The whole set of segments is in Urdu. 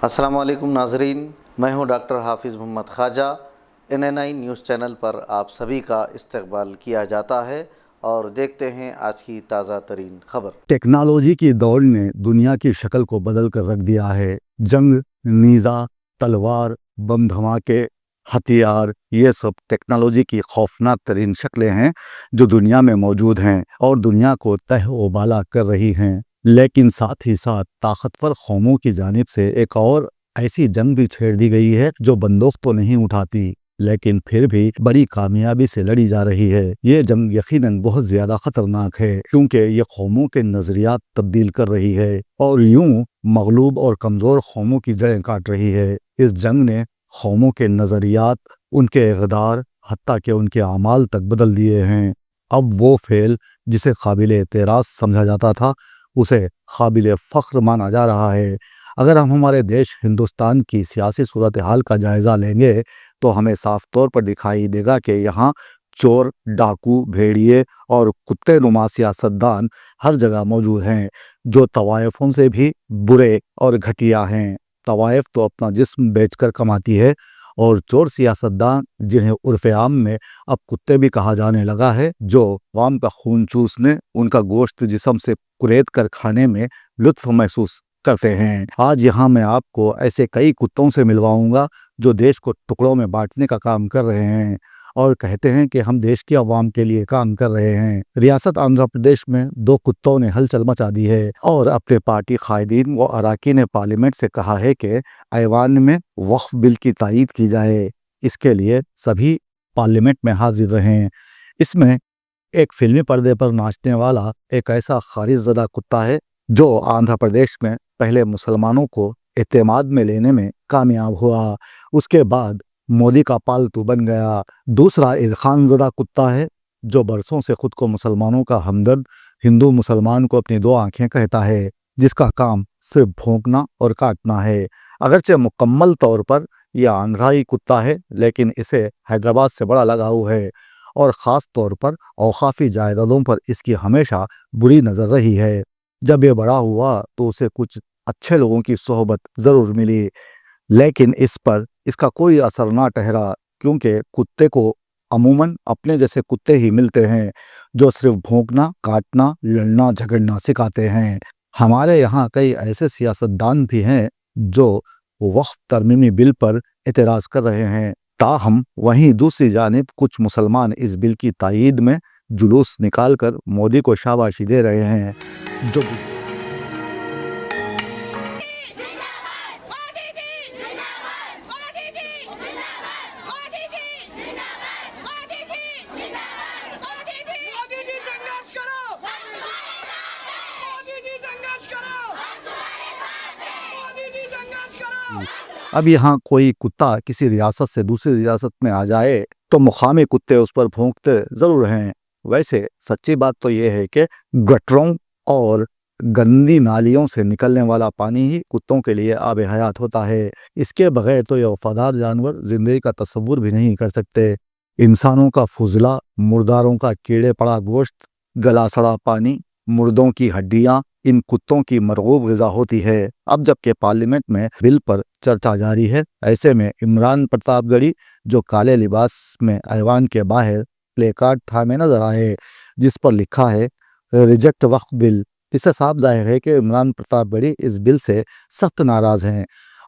السلام علیکم ناظرین، میں ہوں ڈاکٹر حافظ محمد خواجہ۔ NNI نیوز چینل پر آپ سبھی کا استقبال کیا جاتا ہے اور دیکھتے ہیں آج کی تازہ ترین خبر۔ ٹیکنالوجی کی دوڑ نے دنیا کی شکل کو بدل کر رکھ دیا ہے۔ جنگ، نیزہ، تلوار، بم دھماکے، ہتھیار، یہ سب ٹیکنالوجی کی خوفناک ترین شکلیں ہیں جو دنیا میں موجود ہیں اور دنیا کو تہ و بالا کر رہی ہیں۔ لیکن ساتھ ہی ساتھ طاقتور قوموں کی جانب سے ایک اور ایسی جنگ بھی چھیڑ دی گئی ہے جو بندوق تو نہیں اٹھاتی لیکن پھر بھی بڑی کامیابی سے لڑی جا رہی ہے۔ یہ جنگ یقیناً بہت زیادہ خطرناک ہے کیونکہ یہ قوموں کے نظریات تبدیل کر رہی ہے اور یوں مغلوب اور کمزور قوموں کی جڑیں کاٹ رہی ہے۔ اس جنگ نے قوموں کے نظریات، ان کے اقدار، حتیٰ کہ ان کے اعمال تک بدل دیے ہیں۔ اب وہ فعل جسے قابل اعتراض سمجھا جاتا تھا اسے قابل فخر مانا جا رہا ہے۔ اگر ہم ہمارے دیش ہندوستان کی سیاسی صورتحال کا جائزہ لیں گے تو ہمیں صاف طور پر دکھائی دے گا کہ یہاں چور، ڈاکو، بھیڑیے اور کتے نما سیاستدان ہر جگہ موجود ہیں جو طوائفوں سے بھی برے اور گھٹیا ہیں۔ طوائف تو اپنا جسم بیچ کر کماتی ہے اور چور سیاستدان، جنہیں عرف عام میں اب کتے بھی کہا جانے لگا ہے، جو عوام کا خون چوسنے، ان کا گوشت جسم سے کریت کر کھانے میں لطف محسوس کرتے ہیں۔ آج یہاں میں آپ کو ایسے کئی کتوں سے ملواؤں گا جو دیش کو ٹکڑوں میں بانٹنے کا کام کر رہے ہیں اور کہتے ہیں کہ ہم دیش کی عوام کے لیے کام کر رہے ہیں۔ ریاست آندھرا پردیش میں 2 کتوں نے ہلچل مچا دی ہے اور اپنے پارٹی قائدین و اراکین پارلیمنٹ سے کہا ہے کہ ایوان میں وقف بل کی تائید کی جائے۔ اس کے لیے سبھی پارلیمنٹ میں حاضر رہیں۔ اس میں ایک فلمی پردے پر ناچنے والا ایک ایسا خارج زدہ کتا ہے جو آندھرا پردیش میں پہلے مسلمانوں کو اعتماد میں لینے میں کامیاب ہوا، اس کے بعد مودی کا پالتو بن گیا۔ دوسرا ارخان زدہ کتا ہے جو برسوں سے خود کو مسلمانوں کا ہمدرد، ہندو مسلمان کو اپنی 2 آنکھیں کہتا ہے، جس کا کام صرف بھونکنا اور کاٹنا ہے۔ اگرچہ مکمل طور پر یہ آندھرائی کتا ہے لیکن اسے حیدرآباد سے بڑا لگاؤ ہے اور خاص طور پر اوقافی جائیدادوں پر اس کی ہمیشہ بری نظر رہی ہے۔ جب یہ بڑا ہوا تو اسے کچھ اچھے لوگوں کی صحبت ضرور ملی لیکن اس پر اس کا کوئی اثر نہ ٹھہرا کیونکہ کتے کو عموماً اپنے جیسے کتے ہی ملتے ہیں جو صرف بھونکنا، کاٹنا، لڑنا جھگڑنا سکھاتے ہیں۔ ہمارے یہاں کئی ایسے سیاستدان بھی ہیں جو وقف ترمیمی بل پر اعتراض کر رہے ہیں، تاہم وہیں دوسری جانب کچھ مسلمان اس بل کی تائید میں جلوس نکال کر مودی کو شاباشی دے رہے ہیں جو اب یہاں کوئی کتا کسی ریاست سے دوسری ریاست میں آ جائے تو مقامی کتے اس پر بھونکتے ضرور ہیں۔ ویسے سچی بات تو یہ ہے کہ گٹروں اور گندی نالیوں سے نکلنے والا پانی ہی کتوں کے لیے آب حیات ہوتا ہے۔ اس کے بغیر تو یہ وفادار جانور زندگی کا تصور بھی نہیں کر سکتے۔ انسانوں کا فضلہ، مرداروں کا کیڑے پڑا گوشت، گلا سڑا پانی، مردوں کی ہڈیاں ان کتوں کی مرغوب غذا ہوتی ہے۔ اب جبکہ پارلیمنٹ میں بل پر چرچا جاری ہے، ایسے میں عمران پرتاپ گڑھی جو کالے لباس میں ایوان کے باہر پلے کارڈ تھامے نظر آئے جس پر لکھا ہے ریجیکٹ وقف بل، اس سے صاف ظاہر ہے کہ عمران پرتاپ گڑھی اس بل سے سخت ناراض ہیں۔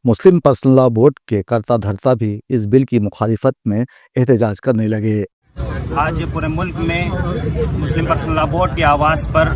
مسلم پرسنل لا بورڈ کے کرتا دھرتا بھی اس بل کی مخالفت میں احتجاج کرنے لگے۔ آج پورے ملک میں مسلم پرسنل لا بورڈ کی آواز پر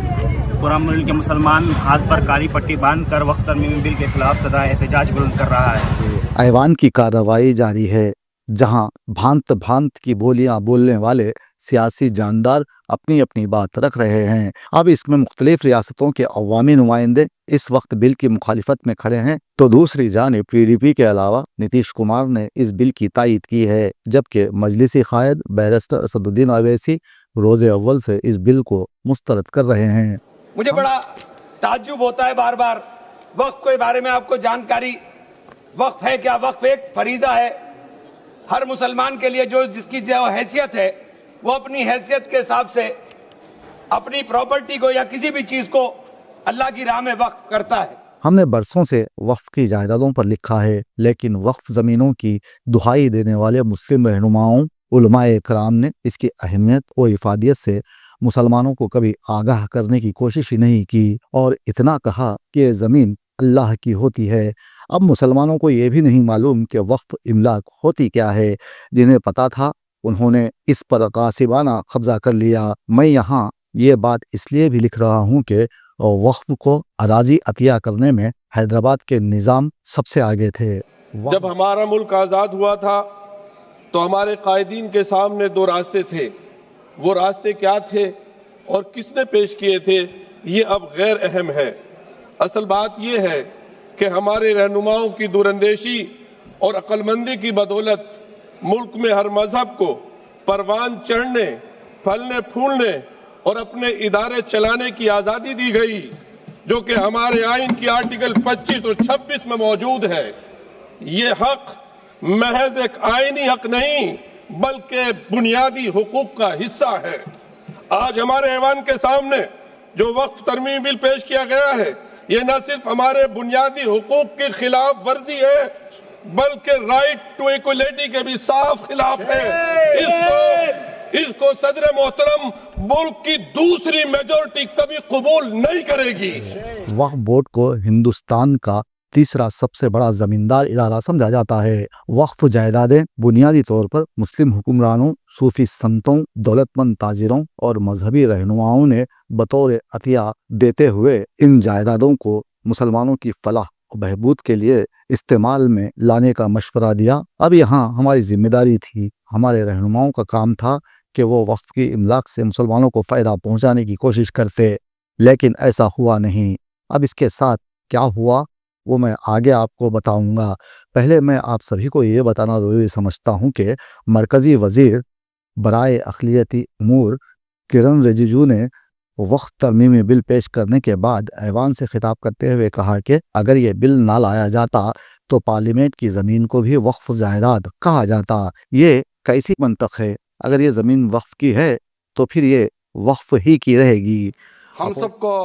پورا ملک کے مسلمان ہاتھ پر کالی پٹی باندھ کر وقف ترمیمی بل کے خلاف صدا احتجاج بلند کر رہا ہے۔ ایوان کی کارروائی جاری ہے جہاں بھانت بھانت کی بولیاں بولنے والے سیاسی جاندار اپنی اپنی بات رکھ رہے ہیں۔ اب اس میں مختلف ریاستوں کے عوامی نمائندے اس وقت بل کی مخالفت میں کھڑے ہیں تو دوسری جانب PDP کے علاوہ نتیش کمار نے اس بل کی تائید کی ہے، جبکہ مجلسی قائد بیرسٹر اسد الدین اویسی روز اول سے اس بل کو مسترد کر رہے ہیں۔ مجھے بڑا تعجب ہوتا ہے بار بار وقف کے بارے میں آپ کو جانکاری، وقف ہے کیا؟ وقف ایک فریضہ ہے ہر مسلمان کے لیے، جس کی جو حیثیت ہے وہ اپنی حیثیت کے حساب سے اپنی پراپرٹی کو یا کسی بھی چیز کو اللہ کی راہ میں وقف کرتا ہے۔ ہم نے برسوں سے وقف کی جائیدادوں پر لکھا ہے، لیکن وقف زمینوں کی دہائی دینے والے مسلم رہنماؤں علماء کرام نے اس کی اہمیت و افادیت سے مسلمانوں کو کبھی آگاہ کرنے کی کوشش ہی نہیں کی، اور اتنا کہا کہ یہ زمین اللہ کی ہوتی ہے۔ اب مسلمانوں کو یہ بھی نہیں معلوم کہ وقف املاک ہوتی کیا ہے۔ جنہیں پتا تھا انہوں نے اس پر غاصبانہ قبضہ کر لیا۔ میں یہاں یہ بات اس لیے بھی لکھ رہا ہوں کہ وقف کو اراضی عطیہ کرنے میں حیدرآباد کے نظام سب سے آگے تھے۔ جب ہمارا ملک آزاد ہوا تھا تو ہمارے قائدین کے سامنے دو راستے تھے۔ وہ راستے کیا تھے اور کس نے پیش کیے تھے یہ اب غیر اہم ہے۔ اصل بات یہ ہے کہ ہمارے رہنماؤں کی دوراندیشی اور عقل مندی کی بدولت ملک میں ہر مذہب کو پروان چڑھنے، پھلنے پھولنے اور اپنے ادارے چلانے کی آزادی دی گئی، جو کہ ہمارے آئین کی آرٹیکل 25 اور 26 میں موجود ہے۔ یہ حق محض ایک آئینی حق نہیں بلکہ بنیادی حقوق کا حصہ ہے۔ آج ہمارے ایوان کے سامنے جو وقف ترمیمی بل پیش کیا گیا ہے، یہ نہ صرف ہمارے بنیادی حقوق کی خلاف ورزی ہے بلکہ رائٹ ٹو ایکولیٹی کے بھی صاف خلاف ہے۔ اس کو صدر محترم ملک کی دوسری میجورٹی کبھی قبول نہیں کرے گی۔ وقف بورڈ کو ہندوستان کا تیسرا سب سے بڑا زمیندار ادارہ سمجھا جاتا ہے۔ وقف جائیدادیں بنیادی طور پر مسلم حکمرانوں، صوفی سنتوں، دولت مند تاجروں اور مذہبی رہنماؤں نے بطور عطیہ دیتے ہوئے ان جائیدادوں کو مسلمانوں کی فلاح و بہبود کے لیے استعمال میں لانے کا مشورہ دیا۔ اب یہاں ہماری ذمہ داری تھی، ہمارے رہنماؤں کا کام تھا کہ وہ وقف کی املاک سے مسلمانوں کو فائدہ پہنچانے کی کوشش کرتے، لیکن ایسا ہوا نہیں۔ اب اس کے ساتھ کیا ہوا وہ میں آگے آپ کو بتاؤں گا۔ پہلے میں آپ سبھی کو یہ بتانا ضروری سمجھتا ہوں کہ مرکزی وزیر برائے اقلیتی امور کرن رجیجو نے وقف ترمیمی بل پیش کرنے کے بعد ایوان سے خطاب کرتے ہوئے کہا کہ اگر یہ بل نہ لایا جاتا تو پارلیمنٹ کی زمین کو بھی وقف جائیداد کہا جاتا۔ یہ کیسی منطق ہے؟ اگر یہ زمین وقف کی ہے تو پھر یہ وقف ہی کی رہے گی۔ ہم سب کو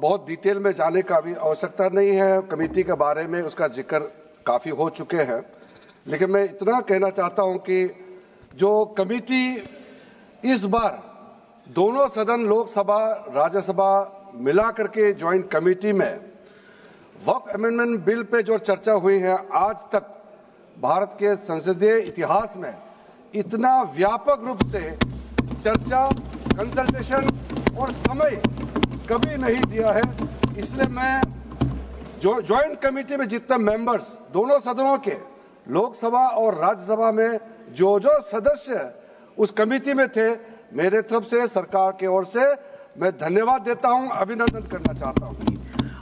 بہت ڈیٹیل میں جانے کا بھی آوشکتا نہیں ہے، کمیٹی کے بارے میں اس کا ذکر کافی ہو چکے ہیں، لیکن میں اتنا کہنا چاہتا ہوں کہ جو کمیٹی اس بار دونوں سدن لوک سبھا راجیہ سبھا ملا کر کے جوائنٹ کمیٹی میں وقف امینڈمنٹ بل پہ جو چرچا ہوئی ہے، آج تک بھارت کے سنسدیہ اتہاس میں اتنا ویاپک روپ سے چرچا، کنسلٹیشن اور سمے کبھی نہیں دیا ہے۔ اس لیے میں جوائنٹ کمیٹی میں جتنے ممبرز دونوں سدنوں کے لوک سبھا اور راجیہ سبھا میں جو سدسیہ اس کمیٹی میں تھے، میرے طرف سے سرکار کی اور سے میں دھنیواد دیتا ہوں، ابھینندن کرنا چاہتا ہوں۔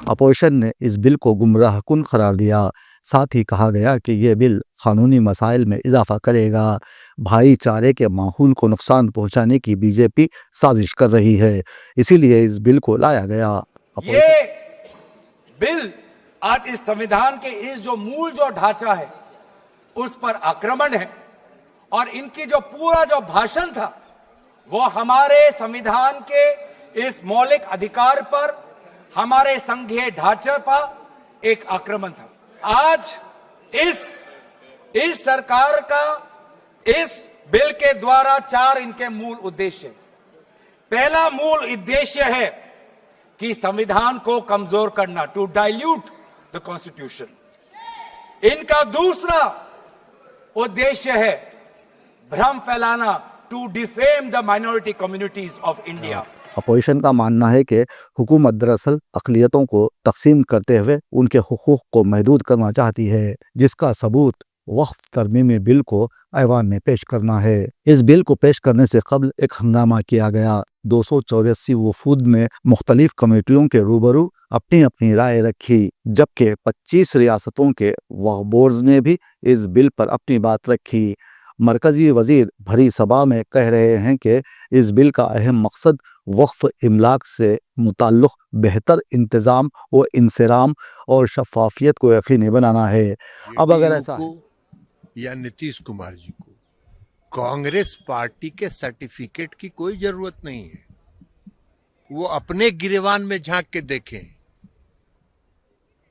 اپوزیشن نے اس بل کو گمراہ کن قرار دیا۔ ساتھ ہی کہا گیا کہ یہ بل قانونی مسائل میں اضافہ کرے گا، بھائی چارے کے ماحول کو نقصان پہنچانے کی بی جے پی سازش کر رہی ہے، اسی لیے اس بل کو لایا گیا۔ یہ بل آج اس سمویدھان کے اس جو مول جو ڈھانچہ ہے اس پر آکرمن ہے، اور ان کی جو پورا جو بھاشن تھا وہ ہمارے سمویدھان کے اس مولک ادھیکار پر، ہمارے سنگھیہ ڈھانچے پر ایک آکرمن تھا۔ آج اس سرکار کا اس بل کے دوارا 4 ان کے مول ادیشیہ۔ پہلا مول ادیشیہ ہے کہ سمویدھان کو کمزور کرنا، ٹو ڈائلیوٹ دا کانسٹیٹیوشن۔ ان کا دوسرا ادیشیہ ہے بھرم پھیلانا، to defame the minority communities of India. Opposition کا ماننا ہے کہ حکومت دراصل اقلیتوں کو تقسیم کرتے ہوئے ان کے حقوق کو محدود کرنا چاہتی ہے، جس کا ثبوت وقف ترمیمی بل کو ایوان میں پیش کرنا ہے۔ اس بل کو پیش کرنے سے قبل ایک ہنگامہ کیا گیا۔ 284 وفود نے مختلف کمیٹیوں کے روبرو اپنی اپنی رائے رکھی، جبکہ 25 ریاستوں کے وقف بورڈز نے بھی اس بل پر اپنی بات رکھی۔ مرکزی وزیر بھری سبھا میں کہہ رہے ہیں کہ اس بل کا اہم مقصد وقف املاک سے متعلق بہتر انتظام و انصرام اور شفافیت کو یقینی بنانا ہے۔ اب اگر ایسا یا نتیش کمار جی کو کانگریس پارٹی کے سرٹیفکیٹ کی کوئی ضرورت نہیں ہے، وہ اپنے گریوان میں جھانک کے دیکھیں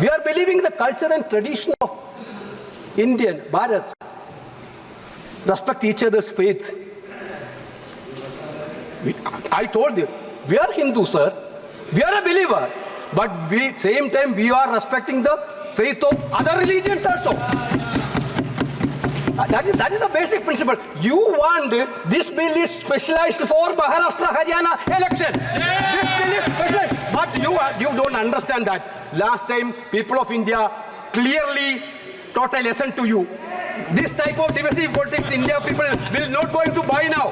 we are believing the culture and tradition of Indian Bharat, respect each other's faith. I told you, we are Hindu, sir. We are a believer, but same time we are respecting the faith of other religions also. That is the basic principle. You want this bill is specialized for Maharashtra, Haryana election. This bill is specialized, but you don't understand that. Last time, people of India clearly taught a lesson to you. This type of divisive politics, India people will not going to buy now.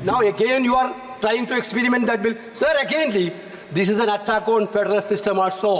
Now again, you are trying to experiment that bill, sir. Againly, this is an attack on federal system also.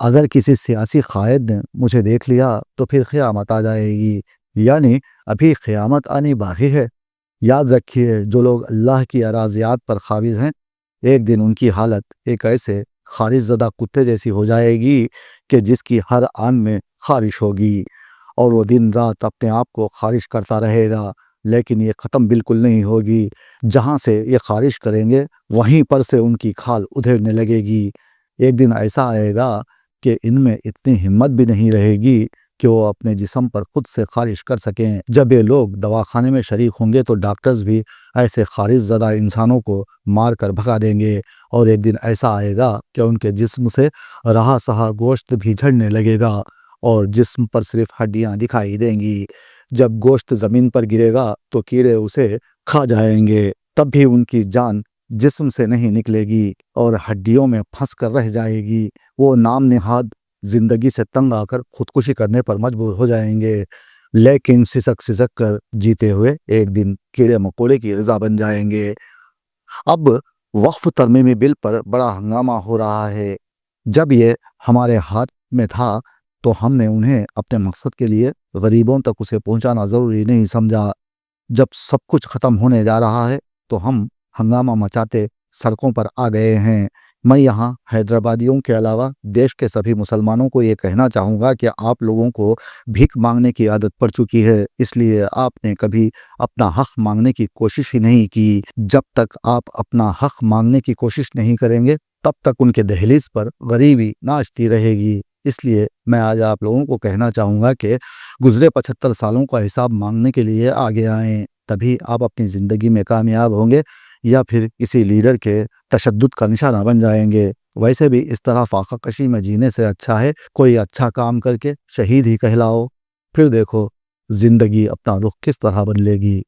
اگر کسی سیاسی قائد نے مجھے دیکھ لیا تو پھر قیامت آ جائے گی، یعنی ابھی قیامت آنی باقی ہے۔ یاد رکھیے جو لوگ اللہ کی اراضیات پر قابض ہیں، ایک دن ان کی حالت ایک ایسے خارش زدہ کتے جیسی ہو جائے گی کہ جس کی ہر آن میں خارش ہوگی، اور وہ دن رات اپنے آپ کو خارش کرتا رہے گا، لیکن یہ ختم بالکل نہیں ہوگی۔ جہاں سے یہ خارش کریں گے وہیں پر سے ان کی کھال ادھیڑنے لگے گی۔ ایک دن ایسا آئے گا کہ ان میں اتنی ہمت بھی نہیں رہے گی کہ وہ اپنے جسم پر خود سے خارش کر سکیں۔ جب یہ لوگ دواخانے میں شریک ہوں گے تو ڈاکٹرز بھی ایسے خارش زدہ انسانوں کو مار کر بھگا دیں گے، اور ایک دن ایسا آئے گا کہ ان کے جسم سے رہا سہا گوشت بھی جھڑنے لگے گا اور جسم پر صرف ہڈیاں دکھائی دیں گی۔ جب گوشت زمین پر گرے گا تو کیڑے اسے کھا جائیں گے، تب بھی ان کی جان جسم سے نہیں نکلے گی اور ہڈیوں میں پھنس کر رہ جائے گی۔ وہ نام نہاد زندگی سے تنگ آ کر خودکشی کرنے پر مجبور ہو جائیں گے، لیکن سسک سسک کر جیتے ہوئے ایک دن کیڑے مکوڑے کی غذا بن جائیں گے۔ اب وقف ترمیمی بل پر بڑا ہنگامہ ہو رہا ہے۔ جب یہ ہمارے ہاتھ میں تھا تو ہم نے انہیں اپنے مقصد کے لیے غریبوں تک اسے پہنچانا ضروری نہیں سمجھا۔ جب سب کچھ ختم ہونے جا رہا ہے تو ہم ہنگامہ مچاتے سڑکوں پر آ گئے ہیں۔ میں یہاں حیدرآبادیوں کے علاوہ دیش کے سبھی مسلمانوں کو یہ کہنا چاہوں گا کہ آپ لوگوں کو بھیک مانگنے کی عادت پڑ چکی ہے، اس لیے آپ نے کبھی اپنا حق مانگنے کی کوشش ہی نہیں کی۔ جب تک آپ اپنا حق مانگنے کی کوشش نہیں کریں گے تب تک ان کے دہلیز پر غریبی ناچتی رہے گی۔ اس لیے میں آج آپ لوگوں کو کہنا چاہوں گا کہ گزرے 75 سالوں کا حساب مانگنے کے لیے آگے آئیں، تبھی آپ اپنی زندگی میں کامیاب ہوں گے، یا پھر کسی لیڈر کے تشدد کا نشانہ بن جائیں گے۔ ویسے بھی اس طرح فاقہ کشی میں جینے سے اچھا ہے کوئی اچھا کام کر کے شہید ہی کہلاؤ، پھر دیکھو زندگی اپنا رخ کس طرح بدلے گی۔